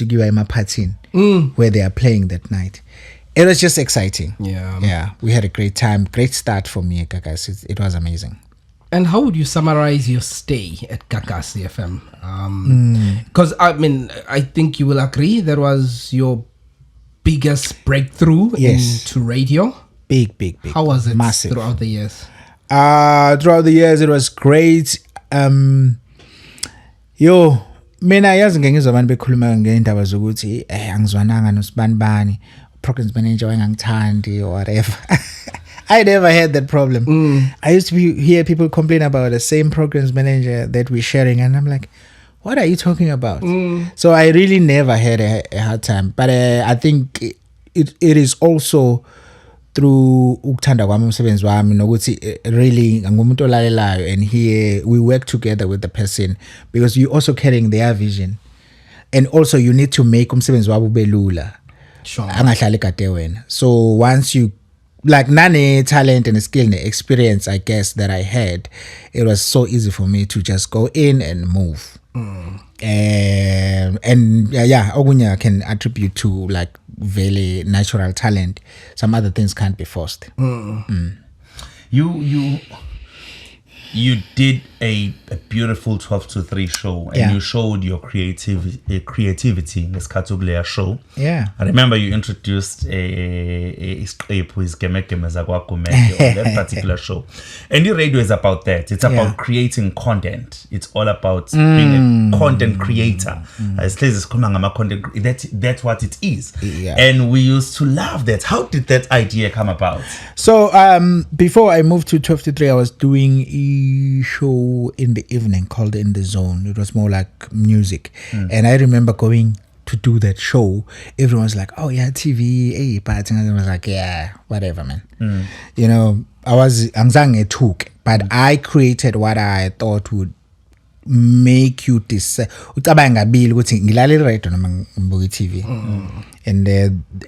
Tugiwa Emaphathini where they are playing that night. It was just exciting. Yeah. We had a great time. Great start for me at Gagas. It was amazing. And how would you summarize your stay at Gagasi FM? Because I think you will agree that was your biggest breakthrough into radio. Big. How was it massive throughout the years? Throughout the years, it was great. Mina yazi ngengizobani bekhuluma ngeindaba zokuthi angizwananga noSibanibani, programs manager wayengangithandi or whatever. I never had that problem. I used to hear people complain about the same programs manager that we're sharing, and I'm like, what are you talking about? So I really never had a hard time. But I think it is also through ukuthanda kwami umsebenzi wami nokuthi really ngumuntu olalelayo, and here we work together with the person because you also carrying their vision, and also you need to make umsebenzi wabo ube lula. Sure. Angahlali kade wena. So once you like nane talent and skill and experience I guess that I had, it was so easy for me to just go in and move. And okunye I can attribute to like very natural talent. Some other things can't be forced. You did a beautiful 12 to 3 show, and you showed your creativity in this Katugleya show. Yeah. I remember you introduced a script with Gemeke Mezagwakumeke on that particular show. And your radio is about that. It's about creating content. It's all about being a content creator. That's what it is. Yeah. And we used to love that. How did that idea come about? So before I moved to 12 to 3, I was doing a show in the evening called In the Zone. It was more like music. And I remember going to do that show. Everyone was like, oh yeah, TV, but I was like, yeah, whatever, man. You know, I was angzange took, but I created what I thought would make you decide. TV. And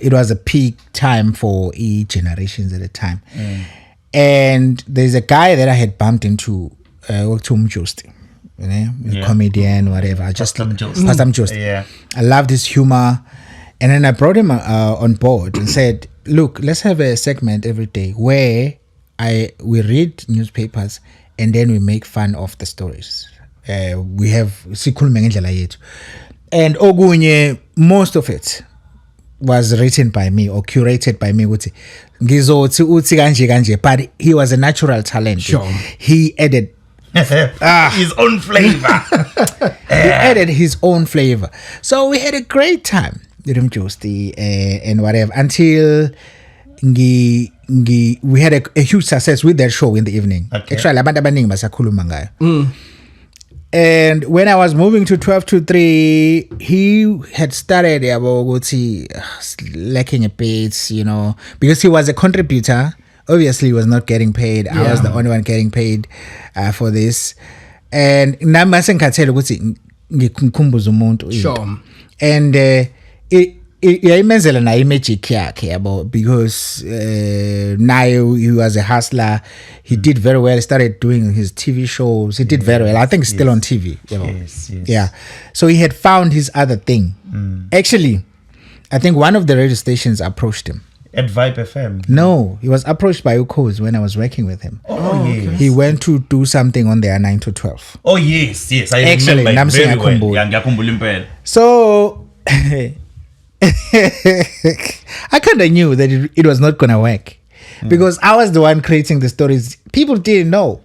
it was a peak time for generations at the time. And there's a guy that I had bumped into, Tum Jost, a comedian, whatever. Pastor Jost. Yeah. I loved his humor. And then I brought him on board and said, look, let's have a segment every day where we read newspapers and then we make fun of the stories. We have sikhulume ngendlela yethu. And okunye, most of it was written by me or curated by me. But he was a natural talent. Sure. He added his own flavor. He added his own flavor. So we had a great time with him, Josti, and whatever, until we had a huge success with that show in the evening. Okay. Actually, abantu abaningi basakhuluma ngayo. And when I was moving to 12 to 3, he had started lacking a bit, you know, because he was a contributor. Obviously, he was not getting paid. I was the only one getting paid for this. And Sure. And imenzela na magic yakhe because now he was a hustler. He did very well. He started doing his TV shows. He did very well. I think he's still on TV. You know? Yes. Yeah. So he had found his other thing. Actually, I think one of the radio stations approached him. At Vibe FM? No, he was approached by Ukos when I was working with him. Oh, yes. He went to do something on their 9 to 12. Oh, yes. I Actually, remember it very well. So I kind of knew that it was not going to work because I was the one creating the stories. People didn't know.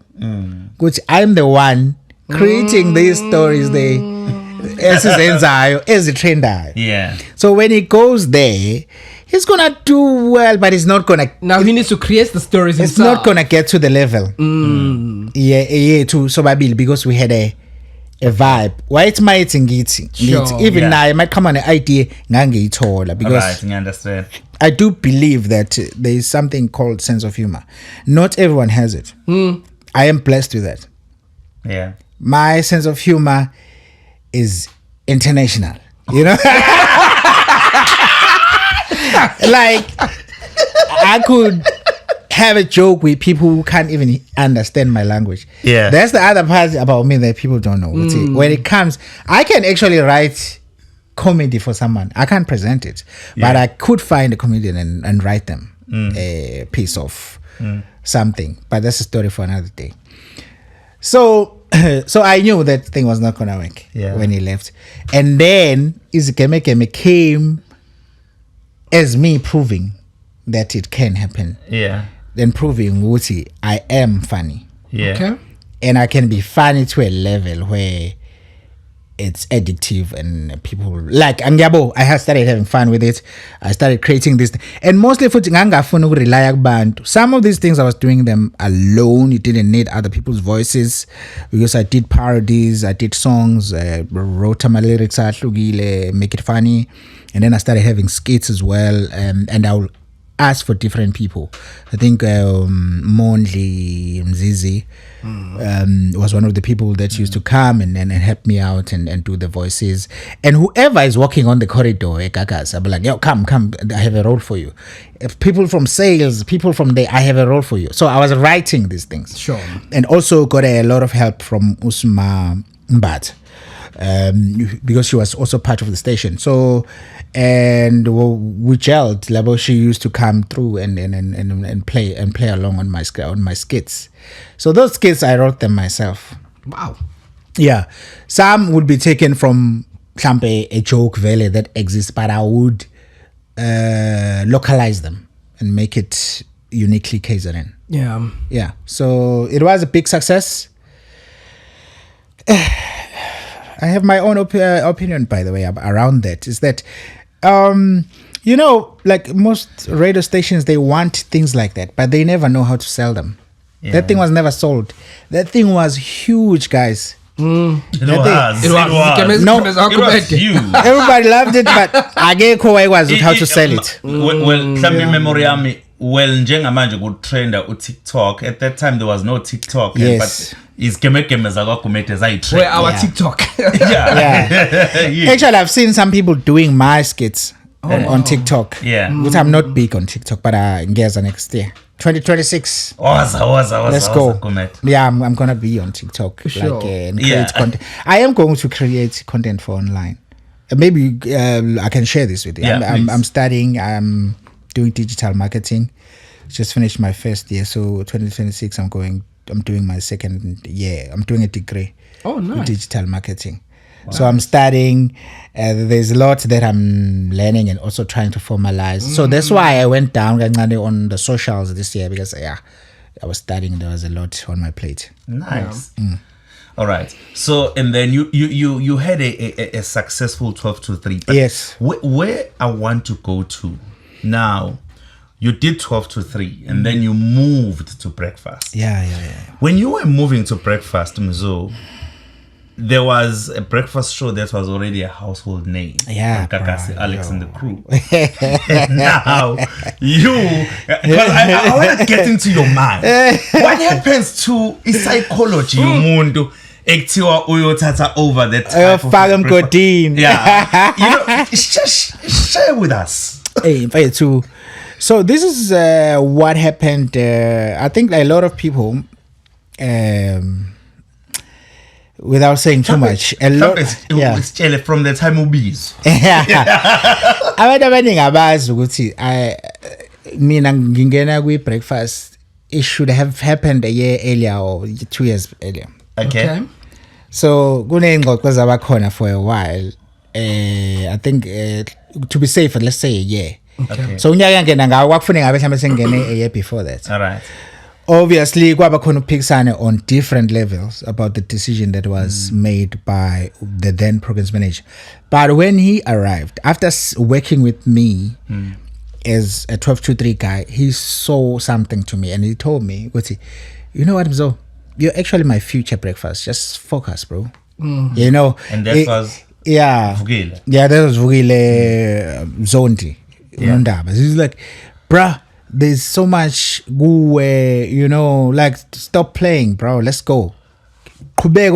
Which I'm the one creating these stories. As a trender. Yeah. So when he goes there, he's going to do well, but he's not going to. Now he needs to create the stories It's himself. not going to get to the level. Yeah, to Sobabili, because we had a vibe. Why it's my tingiti. Sure. Even now, I might come on an idea because I understand. I do believe that there is something called sense of humor. Not everyone has it. I am blessed with that. Yeah. My sense of humor is international. You know? Like, I could have a joke with people who can't even understand my language. Yeah. That's the other part about me that people don't know. When it comes, I can actually write comedy for someone. I can't present it, but I could find a comedian and write them a piece of something. But that's a story for another day. So I knew that thing was not gonna work when he left, and then Izikeme came as me proving that it can happen. Then proving Wuti, I am funny. Okay. And I can be funny to a level where it's addictive and people like Angiabo. I have started having fun with it. I started creating this, and mostly for rely band. Some of these things I was doing them alone. It didn't need other people's voices because I did parodies, I did songs, wrote my lyrics, make it funny, and then I started having skits as well. And I'll ask for different people. I think Mondli Mzizi was one of the people that used to come and help me out and do the voices. And whoever is walking on the corridor at Gagas, I'll be like, yo, come, I have a role for you. If people from sales, people from there, I have a role for you. So I was writing these things. Sure. And also got a lot of help from Usma Mbat. Because she was also part of the station. So, and we gelled. Like, she used to come through and play along on my skits. So those skits I wrote them myself. Wow. Yeah, some would be taken from a joke valley that exists, but I would localize them and make it uniquely KZN. Yeah. Yeah. So it was a big success. I have my own opinion, by the way, around that. Is that, like most radio stations, they want things like that, but they never know how to sell them. Yeah. That thing was never sold. That thing was huge, guys. It was huge. Everybody loved it, but Ageko was how to sell it. Well, njengamanje kutrenda TikTok. At that time there was no TikTok. Yes. But is kemekeme zakumete zai. Where our TikTok. Yeah. Actually, I've seen some people doing my skits on TikTok. Yeah. Which I'm not big on TikTok, but Ngeza next year. 2026. Let's go. Yeah, I'm gonna be on TikTok. Sure. And create content. I am going to create content for online. Maybe I can share this with you. Yeah, I'm studying. I'm doing digital marketing. Just finished my first year, so 2026 I'm doing my second year. I'm doing a degree. Oh, nice. In digital marketing. Wow. So I'm studying. There's a lot that I'm learning and also trying to formalize. So that's why I went down on the socials this year, because I was studying. There was a lot on my plate. Nice. All right. So, and then you had a successful 12 to 3. But yes. Where I want to go to now, you did 12 to 3 and then you moved to breakfast. Yeah. When you were moving to breakfast, Mzo, there was a breakfast show that was already a household name. Yeah. Kakasi, Alex and the crew. Now, because I want to get into your mind. What happens to psychology, Mundu? Ektiwa uyothatha over that type of breakfast. Yeah. Just share with us. Hey, too. So this is what happened. I think a lot of people, without saying too much, it's from the time of bees. Abantu abaningi abazi ukuthi mina ngingena kwi-breakfast, it should have happened a year earlier or 2 years earlier. Okay. So kuneyingxoxo zabakhona for a while. I think to be safe, let's say a year. Okay. So unyaka ngena ngawo kwakufuneka ngabe mhlawumbe sengene a year before that. All right. Obviously kwaba khona ukuphikisana on different levels about the decision that was made by the then programs manager. But when he arrived, after working with me as a 12-3 guy, he saw something to me and he told me, you know what, Mzo? You're actually my future breakfast. Just focus, bro. You know. And that was Vukile. Yeah, that was Vukile Zondi. Yeah. He's like, bruh, there's so much like, stop playing, bro. Let's go. Because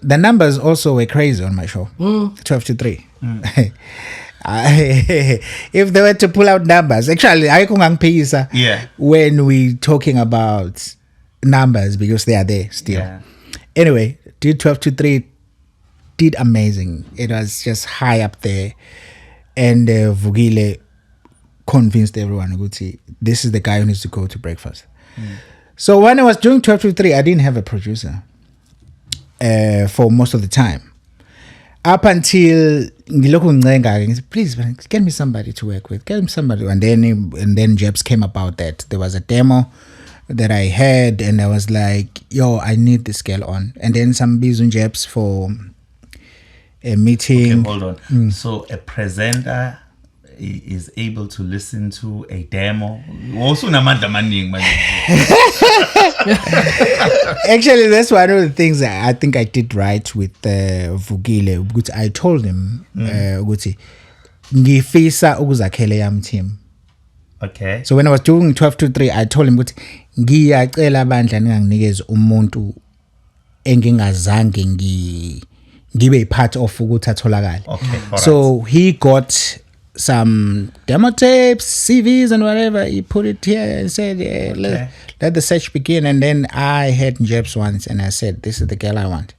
the numbers also were crazy on my show. 12-3. If they were to pull out numbers, actually, when we talking about numbers, because they are there still. Yeah. Anyway, did 12-3 did amazing. It was just high up there. And Vukile convinced everyone ukuthi this is the guy who needs to go to breakfast. So when I was doing 12 to 3, I didn't have a producer for most of the time. Up until please get me somebody to work with, get me somebody, and then Jeps came about that. There was a demo that I had, and I was like, yo, I need this girl on. And then some Bizun Jeps for a meeting. Okay, hold on. So a presenter is able to listen to a demo. Also, actually, that's one of the things that I think I did right with Vukile, because I told him ukuthi ngifisa ukuzakhela yam team. Okay. So when I was doing 12 to 3, I told him ukuthi ngiyacela bandla ninganginikeze umuntu engingazange ngibe part of ukuthi atholakale. Okay. So he got some demo tapes, CVs and whatever. He put it here and said, let the search begin. And then I had Jeps once and I said, this is the girl I want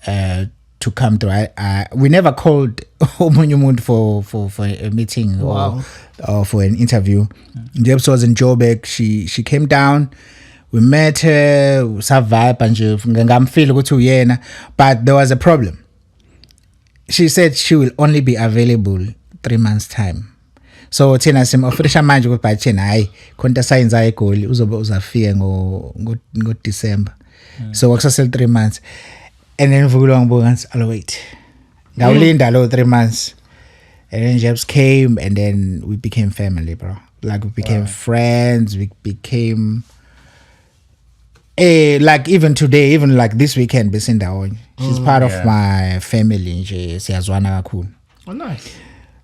to come to. We never called Omunyu for a meeting or for an interview. Jeps was in Joburg. She came down. We met her, vibe and but there was a problem. She said she will only be available 3 months time. So thina simofrisha manje ukuthi by thina hayi konta sayenza egoli uzobe uzafika ngo December. So wakusasel 3 months. And then Vukile wangibuka ngathi alo wait. Ngawulinda lo 3 months. And then Jeps came and then we became family, bro. Like we became friends, we became like even today, even like this weekend besindawonye. She's part of my family nje siyazwana kakhulu. Oh nice.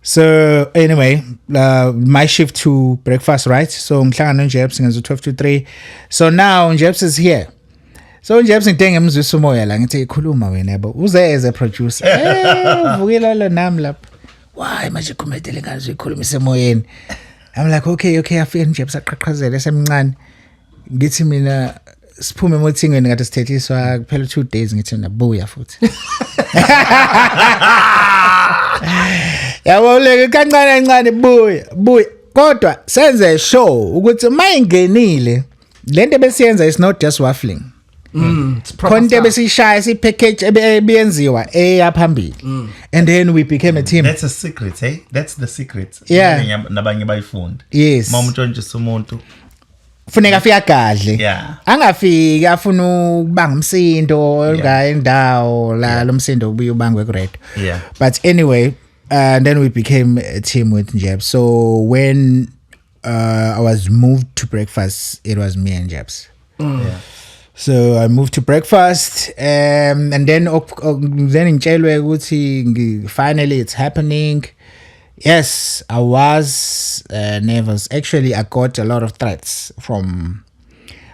So anyway, my shift to breakfast, right? So ngihlangana noJeps ngenza 12 to 3. So now Jeps is here. So Jeps ngidenge emzwisa umoya la ngithi ikhuluma wena yabo. Uze as a producer. Vukile lo nami lapha. Why manje kumedele ngazo ikhulumise emoyeni. I'm like okay, afika Jeps aqhaqhazela esemncane. Ngithi mina siphume emothingweni ngathi sithethiswa kuphela 2 days ngithi nabuya futhi. Yabo leke kancane buya kodwa senze show ukuthi mayingenile lento besiyenza is not just waffling. It's proper. Konke besishaya si package ebenziwa eyaphambili. And then we became a team. That's a secret, eh? That's the secret. Yeah. Nabanye bayifunda. Yes. Mawumuntu nje umuntu Funeka afika gadle. Yeah. Angafiki afuna ukubanga umsindo endawo la lo msindo ubuye ubangwe ku-radio. Yeah. But anyway, and then we became a team with Jeps. So when I was moved to breakfast, it was me and Jeps. Yeah. So I moved to breakfast, and then ngitshelwe ukuthi finally it's happening. Yes, I was nervous. Actually, I got a lot of threats from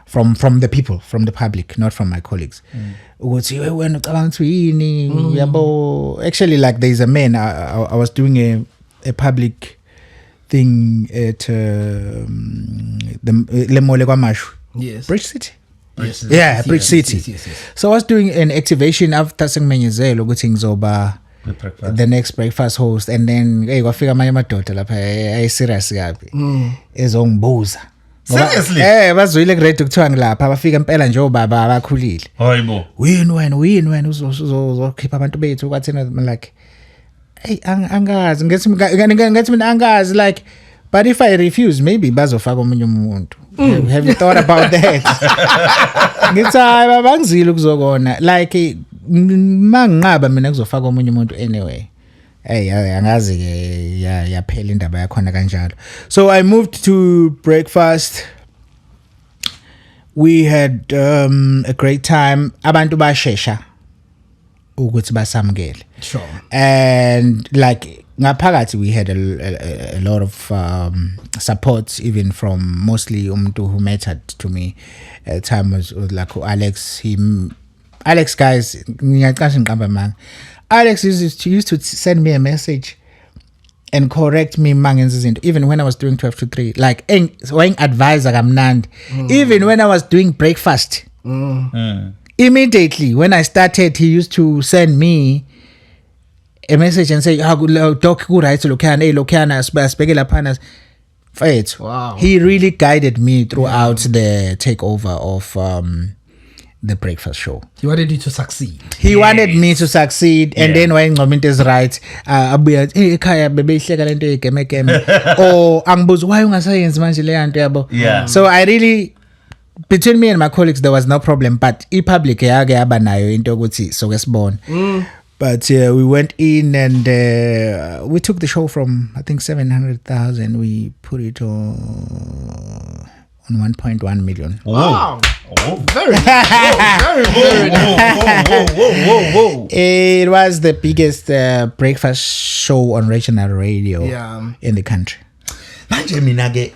the people, from the public, not from my colleagues. Actually, like there's a man. I was doing a public thing at the Lemole Kwamashu. Yes. Bridge City. Yes. Yeah, Bridge City. Yes. So I was doing an activation after sengmenyezelo ukuthi ngizoba the next breakfast host, and then kwafika amanye amadoda lapha ayiserious kabi ezongibuza. Seriously? Bazwile ku-radio kuthiwa ngilapha bafika impela nje obaba abakhulile. Hayibo. Wini wena uzokhipha abantu bethu kwathina like hey angazi ngathi mina angazi like, but if I refuse maybe bazofaka omunye umuntu. Have you thought about that? Ngithi hayi baba ngizile ukuzokona like manginqaba mina kuzofaka omunye umuntu anyway. Hey, angazi ke yaphela indaba yakhona kanjalo. So I moved to breakfast. We had a great time. Abantu bashesha ukuthi basamukele. Sure. And like ngaphakathi we had a lot of support even from mostly umuntu who mattered to me at the time was like Alex. Alex guys ngiyaqasha ngiqamba manga. Alex used to send me a message and correct me mangenza izinto even when I was doing 12 to 3 like when advisor kamnandi even when I was doing breakfast immediately when I started, he used to send me a message and say, doc, good right, look, Fight. Wow. He really guided me throughout the takeover of the breakfast show. He wanted you to succeed. He wanted me to succeed, and then when Ngomint is right, abuya ekhaya bebeyihleka lento yegeme or angibuza why ungasayenzi manje le yanto yabo. Yeah. So I really, between me and my colleagues there was no problem, but public yake yaba nayo into ukuthi soke sibone. But we went in and we took the show from I think 700,000. We put it on 1.1 million. Wow. Oh. Very Whoa. It was the biggest breakfast show on regional radio in the country. Manje mina ke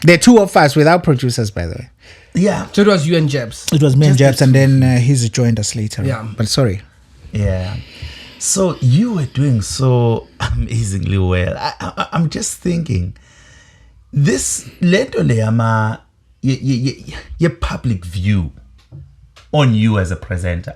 The two of us without producers, by the way. yeah. So it was you and Jebs. It was me and Jebs, and then he's joined us later. Yeah. But sorry. Yeah. So you were doing so amazingly well. I'm just thinking, this lento leyama your public view on you as a presenter,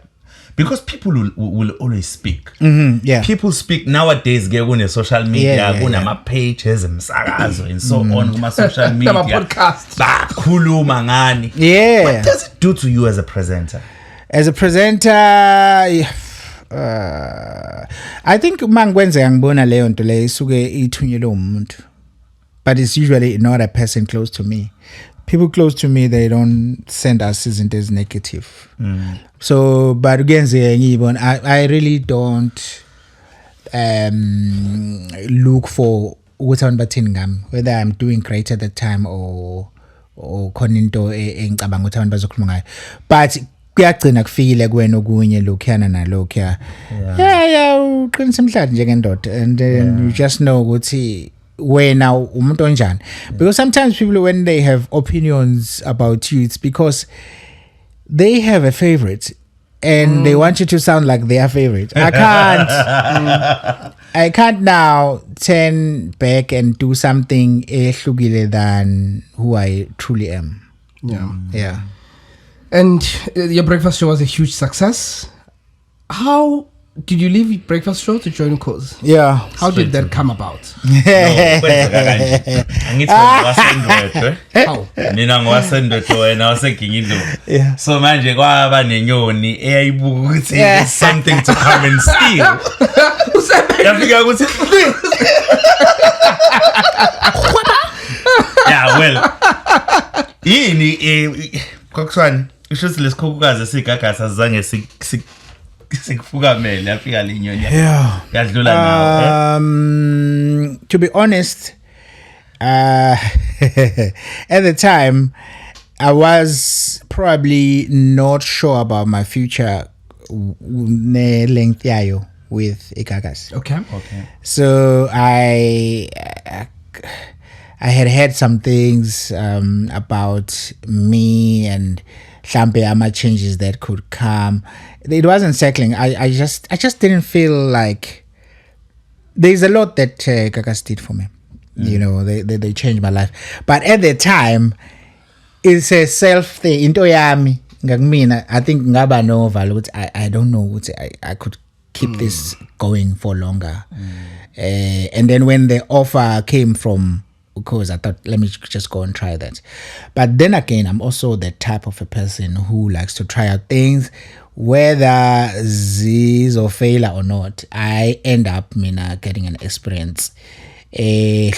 because people will always speak. Yeah. People speak nowadays. Get on social media, my pages, and so on. My social media, podcast. Bakhuluma ngani. Yeah. What does it do to you as a presenter? As a presenter, I think mangwenze angibona leyo nto le isuke ithunyelwe umuntu, but it's usually not a person close to me. People close to me, they don't send us izinto as negative. So but again I really don't look for ukuthi abantu bathini ngami, whether I'm doing great at the time or khona into engicabanga ukuthi abantu bazokhuluma ngayo, but kuyagcina kufikile kuwena okunye lokhuyana nalokhuya uqinisa emhlanje njengendoda, and then you just know ukuthi wena umuntu onjani, because sometimes people when they have opinions about you, it's because they have a favorite and they want you to sound like their favorite. I can't now turn back and do something ehlukile than who I truly am. Yeah. And your breakfast show was a huge success. How did you leave breakfast show to join Cause? Yeah. How did that come about? Mina ngwasendwe wena waseginyindo. Yeah. So manje kwaba nenyoni eyayibuka ukuthi there's something to come and steal. Yafika ukuthi yeah, well. Yini kokuswani ishuthi lesikhukukazi sigagasa azange sikufukamele yafika lenyoni yadlula nawe. To be honest, at the time I was probably not sure about my future ne length yayo with Igagas. Okay. So I had heard some things about me and hlampe ama changes that could come. It wasn't settling. I just didn't feel like there's a lot that Gagas did for me. You know, they changed my life. But at the time, it's a self thing. Into yami ngakmina, I think ngaba no value. I don't know what I could keep this going for longer. And then when the offer came from, because I thought, let me just go and try that. But then again, I'm also the type of a person who likes to try out things, whether zis or failure or not. I end up getting an experience, a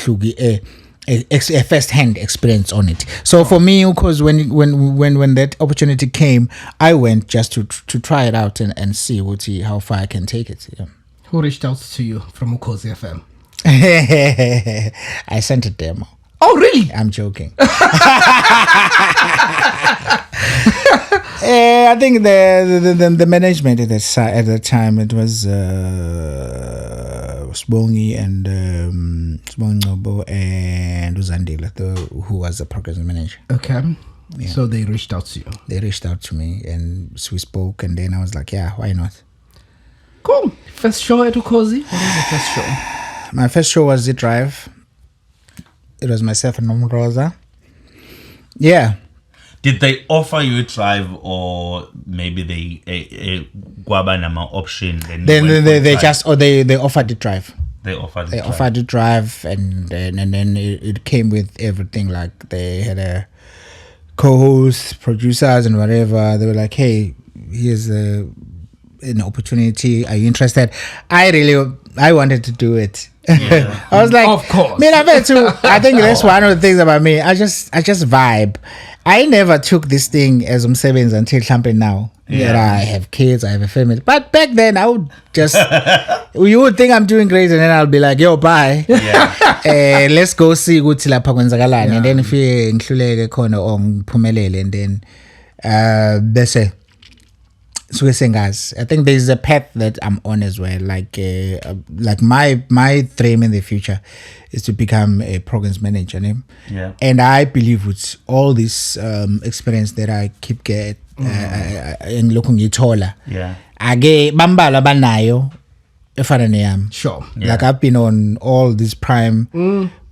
first-hand experience on it. So for me, because when that opportunity came, I went just to try it out and see how far I can take it. Yeah. Who reached out to you from Ukhozi FM? I sent a demo. Oh, really? I'm joking. I think the management at the time, it was Sbongi and Sbongi Ngobo and Uzandile, who was the program manager. Okay. Yeah. So they reached out to you. They reached out to me and we spoke, and then I was like, yeah, why not? Cool. First show at Ukhozi? What was the first show? My first show was The Drive. It was myself and Rosa. Yeah. Did they offer you a drive, or maybe they kwaba nama option? Then they just they offered the drive. They offered the drive, and then it came with everything. Like they had a co-host, producers, and whatever. They were like, "Hey, here's an opportunity. Are you interested?" I wanted to do it. Yeah. I was like, of course. I think that's one of the things about me. I just vibe. I never took this thing as umsebenzi until something now. Yeah, I have kids, I have a family. But back then, I would just, you would think I'm doing great, and then I'll be like, yo, bye. Yeah. Let's go see ukuthi lapha kwenzakalani. And then if you ngihluleke khona or ngiphumelele, and then bese suke sengazi. I think there's a path that I'm on as well. Like my dream in the future is to become a programs manager. Yeah. And I believe with all this experience that I keep getting in looking ngithola. Yeah. Ake bambala banayo efana neyami. Sure. Yeah. Like I've been on all these prime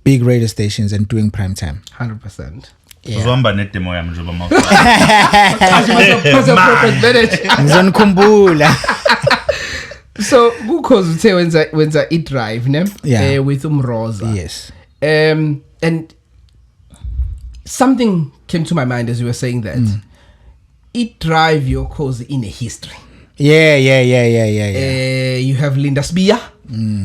big radio stations and doing prime time. 100%. Uzomba nedemo yami nje bama. Ngizonukhumbula. So because uthe wenza i-drive ne with Umroza. Yes. And something came to my mind as you were saying that. I-drive your cause in a history. Yeah. You have Linda Spear.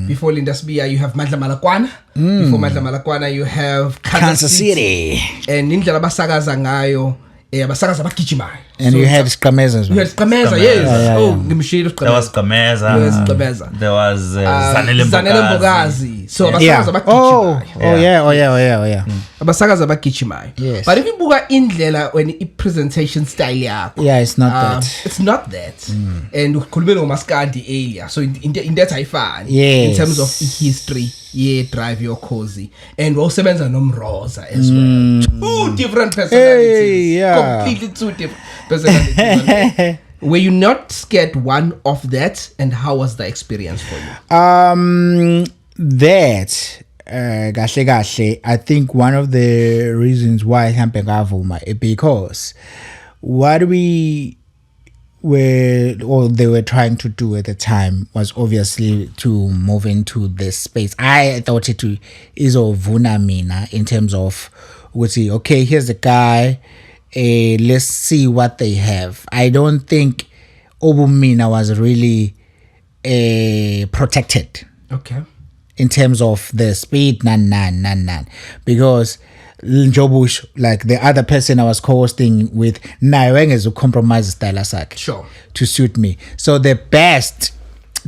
Before Linda Spear, you have Madla Malakwana. Before Madla Malakwana, you have Kansas City. And indlela basakaza ngayo abasakaza bagijimayo. And so you had Skameza as well. You had Skameza, yes. Oh, ngimshilo Skameza. There was Skameza. Yes, Skameza. There was Zanele Mbogazi. So abasakaza bagijimayo. Oh yeah. Abasakaza bagijimayo. Yes. But if you buka indlela when i-presentation style yakho. Yeah, it's not that. It's not that. And ukhulumela ngoMaskandi earlier. So in that ayifani. Yes. In terms of history, drive your cozy. And usebenza noMroza as well. 2 different personalities. Hey, yeah. Completely 2 different personalities. Were you not scared one of that? And how was the experience for you? That kahle I think one of the reasons why hampe ngavuma because what they were trying to do at the time was obviously to move into this space. I thought it is ovuna mina in terms of okay, here's the guy, let's see what they have. I don't think Obumina was really protected. Okay. In terms of the speed, none. Because Njobush, like the other person I was co-hosting with, nayo to compromise style asakhe. Sure. To suit me. So the best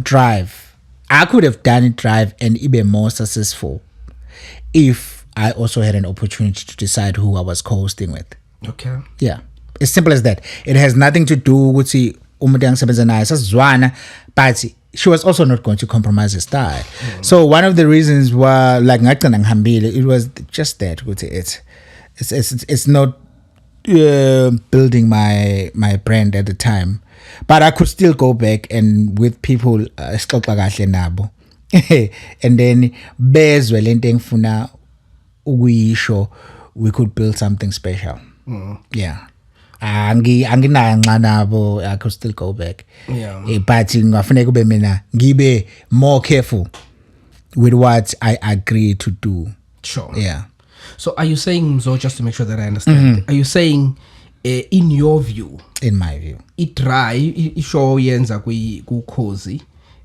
drive, I could have done it drive and even more successful if I also had an opportunity to decide who I was co-hosting with. Okay. Yeah. As simple as that. It has nothing to do with but she was also not going to compromise her style. So one of the reasons why, like it was just that it's not building my brand at the time, but I could still go back and with people nabo, and then bezwe lento engifuna ukuyisho, we could build something special. Yeah. I could still go back. Yeah. But ngafuneka ube mina ngibe more careful with what I agree to do. Sure. Yeah. So are you saying, so just to make sure that I understand, are you saying in your view, in my view, isho yenza kukhozi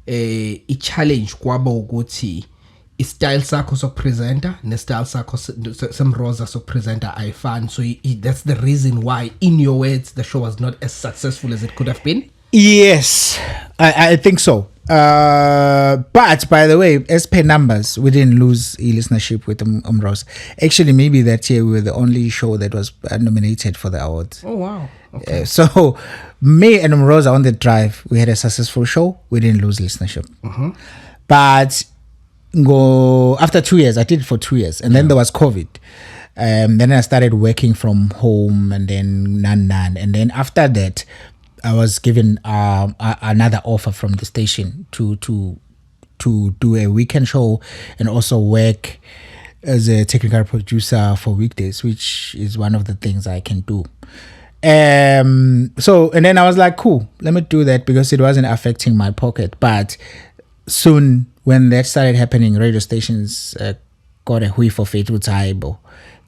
i-challenge kwaba ukuthi i-style sakho sokupresenta ne-style sakho semroza sokupresenta ayifani, so that's the reason why in your words the show was not as successful as it could have been? Yes, I think so. But by the way, as per numbers, we didn't lose listenership with Umroza. Actually, maybe that year we were the only show that was nominated for the awards. Oh wow. Okay. So me and Umroza on the drive, we had a successful show. We didn't lose listenership. But after 2 years, I did it for 2 years, and then there was COVID. Then I started working from home, and then none. And then after that, I was given another offer from the station to do a weekend show and also work as a technical producer for weekdays, which is one of the things I can do. So, and then I was like, cool, let me do that because it wasn't affecting my pocket. But soon, when that started happening, radio stations got a whiff of it with Aibo.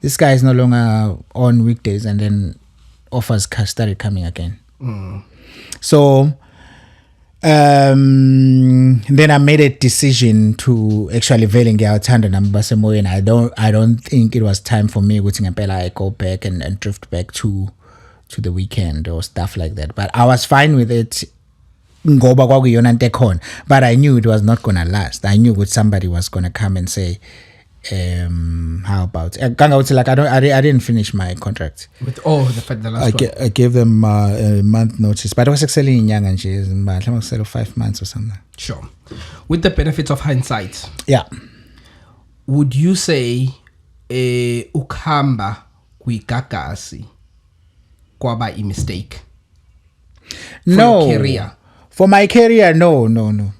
This guy is no longer on weekdays, and then offers started coming again. So then I made a decision to actually veiling out Tanda Nambasemoy, and I don't think it was time for me I go back and drift back to the weekend or stuff like that. But I was fine with it. But I knew it was not gonna last. I knew what somebody was gonna come and say, how about I didn't finish my contract with the last one. I gave them a month notice, but I was actually in young and she's 5 months or something. Sure. With the benefits of hindsight, would you say ukamba kwigagasi kwaba a mistake for your career? For my career, no. No,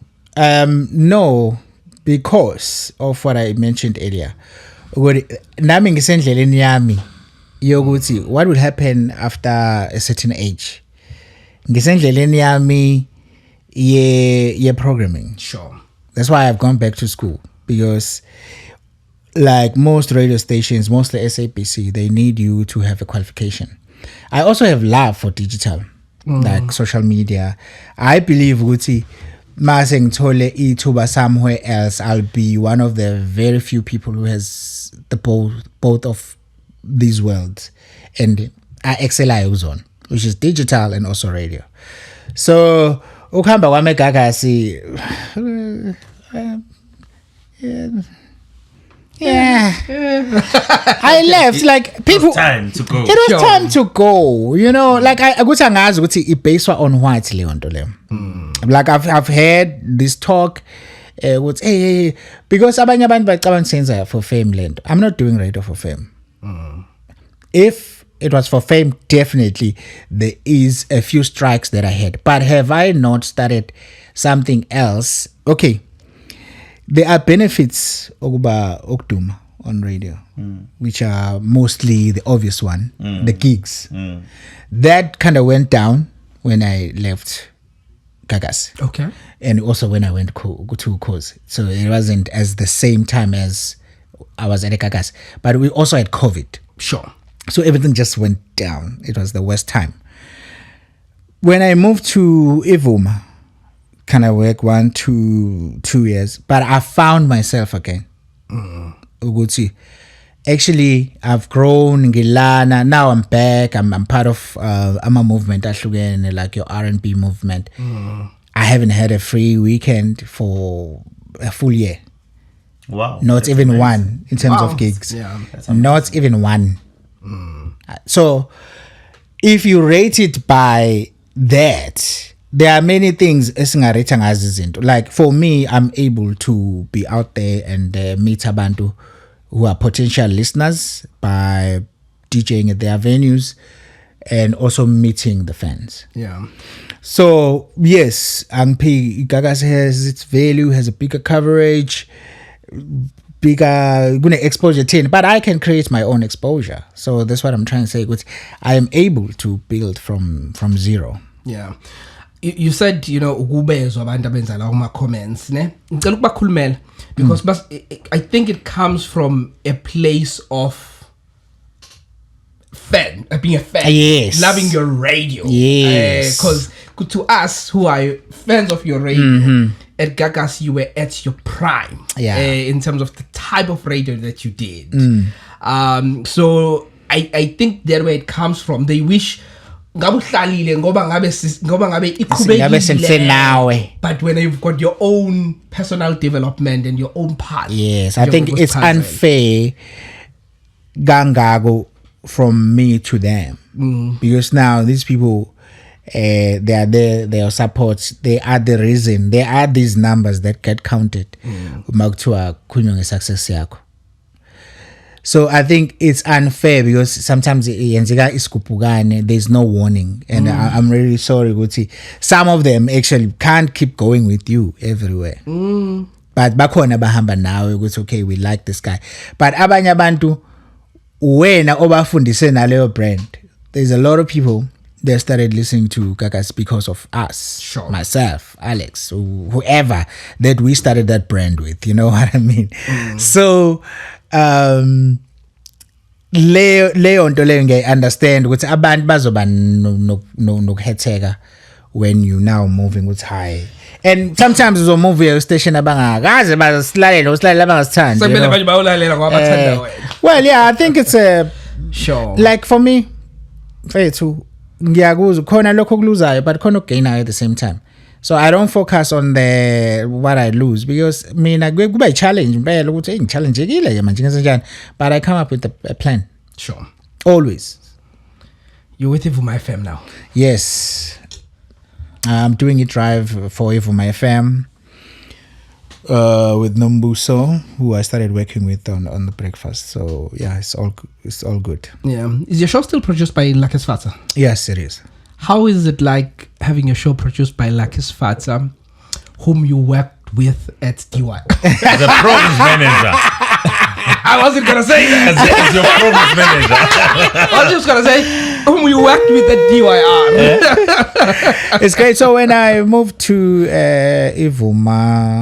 because of what I mentioned earlier. What would happen after a certain age? Programming. Sure. That's why I've gone back to school, because like most radio stations, mostly SABC, they need you to have a qualification. I also have love for digital, like social media. I believe Maseng Tole Ituba somewhere else, I'll be one of the very few people who has the both of these worlds, and I excel on, which is digital and also radio. So ukamba kwami egagasi, I left, like people. It was time to go. It was time to go. You know, like I go to it based on what Leon. Like I've heard this talk. What's because abanye abantu bacabanga senza for fame land. I'm not doing radio for fame. If it was for fame, definitely there is a few strikes that I had. But have I not started something else? Okay. There are benefits okuduma on radio, which are mostly the obvious one, the gigs. That kind of went down when I left Gagas. Okay. And also when I went to Cause. So it wasn't as the same time as I was at Gagas. But we also had COVID. Sure. So everything just went down. It was the worst time. When I moved to Ivuma, kind of work 1 to 2 years, but I found myself again. Actually, I've grown, Ngilana. Now I'm back. I'm part of a movement, like your R&B movement. I haven't had a free weekend for a full year. Wow. Not even amazing. One in terms of gigs. Yeah, not even one. So if you rate it by that, there are many things like for me, I'm able to be out there and meet abantu who are potential listeners by DJing at their venues and also meeting the fans. Yeah. So yes, Gagas has its value, has a bigger coverage, bigger exposure team, but I can create my own exposure. So that's what I'm trying to say. I am able to build from zero. Yeah. You said, ukubezwa abantu abenza la uma comments, ne? Ngicela ukubakhulumela because I think it comes from a place of being a fan, yes, loving your radio, yes, because to us who are fans of your radio, at Gagas you were at your prime, in terms of the type of radio that you did. So I think that where it comes from. They wish but when you've got your own personal development and your own path, yes, I think it's unfair gangago from me to them, because now these people they are there, their supports, they are the reason, they are these numbers that get counted success yako. So I think it's unfair because sometimes there's no warning, and I'm really sorry, Guti. Some of them actually can't keep going with you everywhere but bakhona bahamba nawe ukuthi okay we like this guy, but abanye abantu wena obafundise naleyo brand, there's a lot of people that started listening to Gagas because of us. Sure. Myself, Alex, whoever that we started that brand with, you know what I mean? So leyo nto leyo ngiya understand ukuthi abantu bazoba nokuhetheka when you now moving with high. And sometimes uzo move your station abangakaze basilalela abangasithandi. Sebele manje bayolalela ngoba bathanda wena. Well, yeah, I think it's a sure. Like for me, fethu ngiyakuzwa khona lokho kuluzayo but khona okugainayo at the same time. So I don't focus on what I lose because mina kuba challenge impela ukuthi ngichallengekile ke manje ngenzenjani, but I come up with a plan. Sure. Always. You're with Ivuma FM now. Yes. I'm doing a drive for Ivuma FM with Nombuso, who I started working with on the breakfast. So yeah, it's all good. Yeah. Is your show still produced by Lakis Fata? Yes, it is. How is it like having your show produced by Lakis Fata, whom you worked with at DY? As a programs manager. I wasn't going to say that. As your programs manager. I was just going to say, whom you worked with at DYR. It's great. So when I moved to Ivuma,